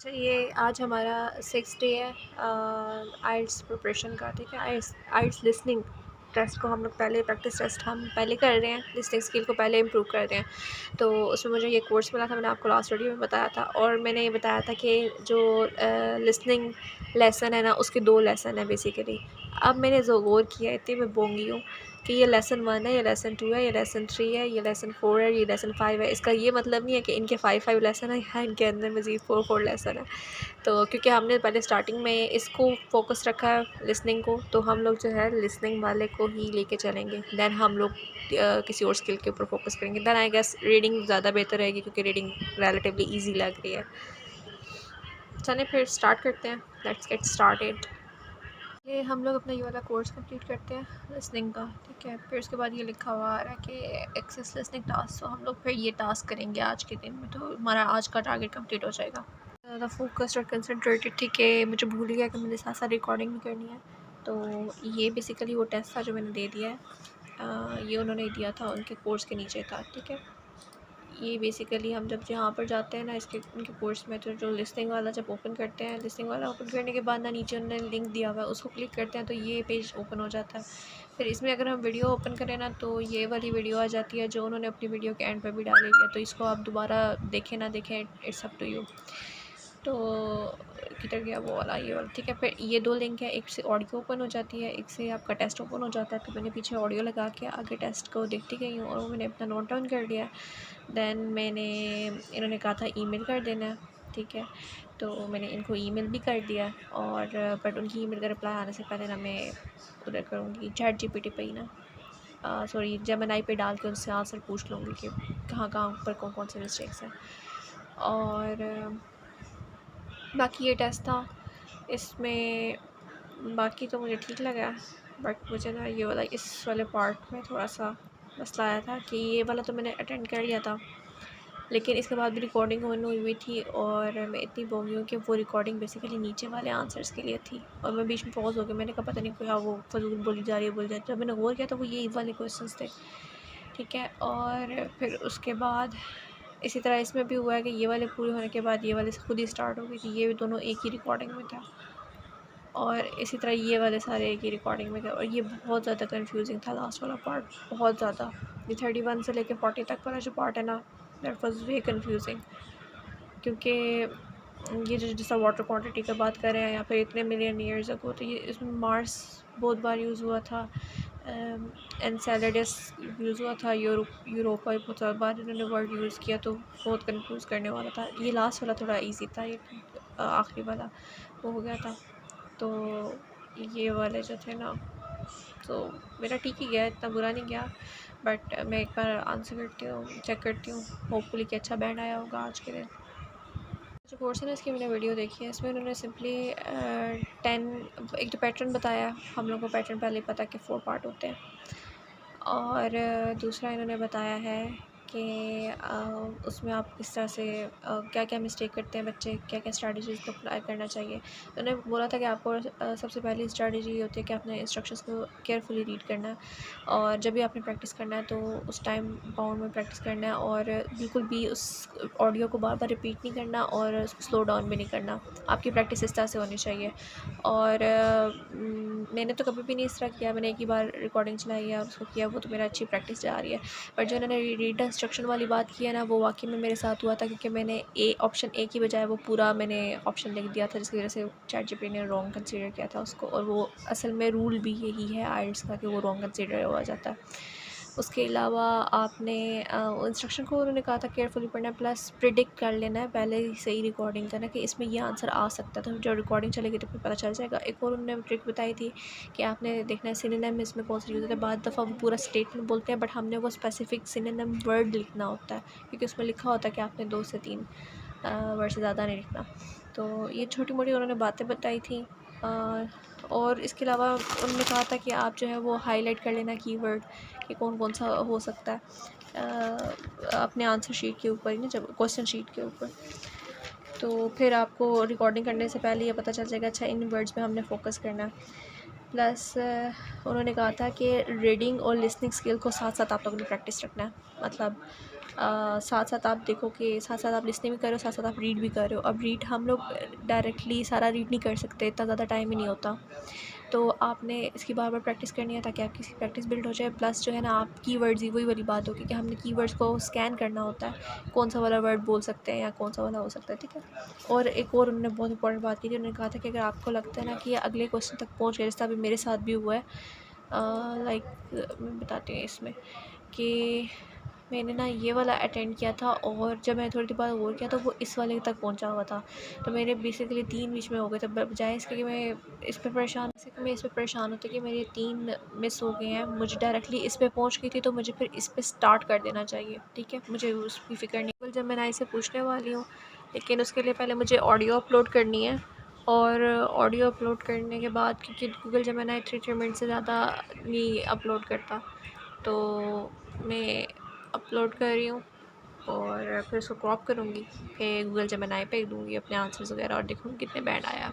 अच्छा, ये आज हमारा 6th डे है आइल्स प्रिपरेशन का। ठीक है, आइल्स आइल्स लिसनिंग टेस्ट को हम लोग पहले प्रैक्टिस टेस्ट हम पहले कर रहे हैं, लिसनिंग स्किल को पहले इम्प्रूव कर रहे हैं। तो उसमें मुझे ये कोर्स मिला था, मैंने आपको लास्ट वीडियो में बताया था, और मैंने ये बताया था कि जो लिसनिंग लेसन है ना, उसके 2 लेसन है बेसिकली। अब मैंने जो गौर किया, इतनी मैं बोंगी हूँ कि ये लेसन 1 है, ये लेसन 2 है, ये लेसन 3 है, ये लेसन 4 है, ये लेसन 5 है। इसका ये मतलब नहीं है कि इनके 5 लेसन है या इनके अंदर मज़ीद 4 लेसन है। तो क्योंकि हमने पहले स्टार्टिंग में इसको फ़ोकस रखा है लिसनिंग को, तो हम लोग जो है लिसनिंग वाले को ही लेके चलेंगे। दैन हम लोग किसी और स्किल के ऊपर फ़ोकस करेंगे। दैन आई गेस रीडिंग ज़्यादा बेहतर रहेगी, क्योंकि रीडिंग रिलेटिवली ईजी लग रही है। चलें फिर स्टार्ट करते हैं, लेट्स गेट स्टार्टेड। ये हम लोग अपना ये वाला कोर्स कंप्लीट करते हैं लिसनिंग का। ठीक है, फिर उसके बाद ये लिखा हुआ आ रहा है कि एक्सेस लिसनिंग टास्क। तो हम लोग फिर ये टास्क करेंगे आज के दिन में, तो हमारा आज का टारगेट कंप्लीट हो जाएगा। ज़्यादा फोकस्ड और कंसंट्रेटेड थी कि मुझे भूल ही गया कि मैंने साथ साथ रिकॉर्डिंग भी करनी है। तो ये बेसिकली वो टेस्ट था जो मैंने दे दिया है। ये उन्होंने दिया था, उनके कोर्स के नीचे था। ठीक है, ये बेसिकली हम जब यहाँ पर जाते हैं ना इसके उनके कोर्स में, तो जो लिस्टिंग वाला जब ओपन करते हैं, लिस्टिंग वाला ओपन करने के बाद ना नीचे उन्होंने लिंक दिया हुआ है, उसको क्लिक करते हैं तो ये पेज ओपन हो जाता है। फिर इसमें अगर हम वीडियो ओपन करें ना, तो ये वाली वीडियो आ जाती है जो उन्होंने अपनी वीडियो के एंड पर भी डाली हुई है। तो इसको आप दोबारा देखें ना देखें, इट्स अप टू यू। तो किधर गया वो वाला, ये वाला। ठीक है, फिर ये 2 लिंक है, एक से ऑडियो ओपन हो जाती है, एक से आपका टेस्ट ओपन हो जाता है। तो मैंने पीछे ऑडियो लगा के आगे टेस्ट को देखती गई हूँ, और वो मैंने अपना नोट डाउन कर लिया। दैन मैंने इन्होंने कहा था ईमेल कर देना है। ठीक है, तो मैंने इनको ईमेल भी कर दिया, और बट उनकी ईमेल का रिप्लाई आने से पहले ना मैं उधर करूँगी चैट जीपीटी पे ही ना, सॉरी जेमिनी पे डाल के उनसे आंसर पूछ लूँगी कि कहाँ कहाँ पर कौन कौन से मिस्टेक्स हैं। और बाकी ये टेस्ट था, इसमें बाकी तो मुझे ठीक लगा, बट मुझे ना ये वाला इस वाले पार्ट में थोड़ा सा मसला आया था कि ये वाला तो मैंने अटेंड कर लिया था, लेकिन इसके बाद भी रिकॉर्डिंग ऑन हुई थी, और मैं इतनी बोंगी हूँ कि वो रिकॉर्डिंग बेसिकली नीचे वाले आंसर्स के लिए थी, और मैं बीच में पॉज हो गई। मैंने कहा पता नहीं क्या वो फजूल बोली जा रही है, बोली जा रही है। जब मैंने गौर किया तो वो यही वाले क्वेश्चंस थे। ठीक है, और फिर उसके बाद इसी तरह इसमें भी हुआ है कि ये वाले पूरे होने के बाद ये वाले खुद ही स्टार्ट हो गई थी। ये दोनों एक ही रिकॉर्डिंग में था, और इसी तरह ये वाले सारे एक ही रिकॉर्डिंग में थे, और ये बहुत ज़्यादा कंफ्यूजिंग था लास्ट वाला पार्ट, बहुत ज़्यादा। ये 31 से लेके 40 तक वाला जो पार्ट है ना, दैट वाज वे कंफ्यूजिंग, क्योंकि ये जो जैसा वाटर क्वांटिटी का बात कर रहे हैं, या फिर इतने मिलियन ईयर्स अगो, तो ये इसमें मार्स बहुत बार यूज़ हुआ था, एनसेलेडस यूज़ हुआ था, यूरोपा बहुत बार इन्होंने वर्ड यूज़ किया, तो बहुत कंफ्यूज करने वाला था। ये लास्ट वाला थोड़ा इजी था, ये आखिरी वाला वो हो गया था। तो ये वाले जो थे ना, तो मेरा ठीक ही गया, इतना बुरा नहीं गया, बट मैं एक बार आंसर करती हूँ, चेक करती हूँ, होपफुली कि अच्छा बैंड आया होगा आज के दिन। जो कोर्स है ना, इसकी मैंने वीडियो देखी है, इसमें उन्होंने सिंपली 10 एक तो पैटर्न बताया। हम लोग को पैटर्न पहले ही पता कि 4 पार्ट होते हैं, और दूसरा इन्होंने बताया है कि उसमें आप किस तरह से क्या क्या मिस्टेक करते हैं बच्चे, क्या क्या स्ट्रैटेजीज़ को अप्लाई करना चाहिए। तो उन्होंने बोला था कि आपको सबसे पहली स्ट्रैटेजी ये होती है कि आपने इंस्ट्रक्शंस को केयरफुली रीड करना है, और जब भी आपने प्रैक्टिस करना है तो उस टाइम बाउंड में प्रैक्टिस करना है, और बिल्कुल भी उस ऑडियो को बार बार रिपीट नहीं करना, और उसको स्लो डाउन भी नहीं करना। आपकी प्रैक्टिस इस तरह से होनी चाहिए। और मैंने तो कभी भी नहीं इस तरह किया, मैंने एक ही बार रिकॉर्डिंग चलाई है और उसको किया, वो तो मेरा अच्छी प्रैक्टिस जा रही है। पर जो इन्होंने रीड इंस्ट्रक्शन वाली बात की है ना, वो वाकई में मेरे साथ हुआ था, क्योंकि मैंने ऑप्शन ए की बजाय वो पूरा मैंने ऑप्शन लिख दिया था, जिसकी वजह से चैट जीपीटी ने रॉन्ग कंसीडर किया था उसको, और वो असल में रूल भी यही है आइल्स का कि वो रॉन्ग कंसीडर हुआ जाता है। उसके अलावा आपने इंस्ट्रक्शन को उन्होंने कहा था केयरफुली पढ़ना है, प्लस प्रिडिक्ट कर लेना है पहले ही सही रिकॉर्डिंग करना कि इसमें ये आंसर आ सकता है, तो जब रिकॉर्डिंग चलेगी तो फिर पता चल जाएगा। एक और उन्होंने ट्रिक बताई थी कि आपने देखना है सिनोनिम इसमें कौन सा यूज़ होता है। बाद दफ़ा वो पूरा स्टेटमेंट बोलते हैं, बट हमने वो स्पेसिफिक सिनोनिम वर्ड लिखना होता है, क्योंकि उसमें लिखा होता है कि आपने 2 से 3 वर्ड से ज़्यादा नहीं लिखना। तो ये छोटी मोटी उन्होंने बातें बताई थी। और इसके अलावा उन्होंने कहा था कि आप जो है वो हाईलाइट कर लेना कीवर्ड कि कौन कौन सा हो सकता है अपने आंसर शीट के ऊपर ही ना, जब क्वेश्चन शीट के ऊपर। तो फिर आपको रिकॉर्डिंग करने से पहले ये पता चल जाएगा अच्छा इन वर्ड्स पे हमने फोकस करना है। प्लस उन्होंने कहा था कि रीडिंग और लिसनिंग स्किल को साथ साथ आप लोगों ने प्रैक्टिस रखना है। मतलब साथ साथ आप देखो कि साथ साथ आप लिसनिंग भी कर रहे हो, साथ साथ आप रीड भी कर रहे हो। अब रीड हम लोग डायरेक्टली सारा रीड नहीं कर सकते, इतना ज़्यादा टाइम ही नहीं होता। तो आपने इसकी बार बार प्रैक्टिस करनी है ताकि आपकी प्रैक्टिस बिल्ड हो जाए। प्लस जो है ना, आप कीवर्ड्स ही वही वाली बात होगी कि हमने कीवर्ड्स को स्कैन करना होता है, कौन सा वाला वर्ड बोल सकते हैं या कौन सा वाला हो सकता है, ठीक है। और एक और उन्होंने बहुत इंपॉर्टेंट बात की थी, उन्होंने कहा था कि अगर आपको लगता है ना कि ये अगले क्वेश्चन तक पहुँच गए, जैसे अभी मेरे साथ भी हुआ है, लाइक मैं बताती हूँ इसमें कि मैंने ना ये वाला अटेंड किया था और जब मैंने थोड़ी देर बाद और किया तो वो इस वाले तक पहुंचा हुआ था। तो मेरे बेसिकली 3 बीच में हो गए थे, बजाय इसके कि मैं इस पे परेशान होती कि मेरे 3 मिस हो गए हैं। मुझे डायरेक्टली इस पे पहुंच गई थी तो मुझे फिर इस पे स्टार्ट कर देना चाहिए, ठीक है। मुझे उसकी फ़िक्र नहीं, जब मैं इसे पूछने वाली हूँ, लेकिन उसके लिए पहले मुझे ऑडियो अपलोड करनी है। और ऑडियो अपलोड करने के बाद, क्योंकि गूगल जेमिनी 3 मिनट से ज़्यादा नहीं अपलोड करता, तो मैं अपलोड कर रही हूँ और फिर उसको क्रॉप करूँगी, फिर गूगल जेमिनी पे दूँगी अपने आंसर्स वगैरह और देखूँगी कितने बैंड आया।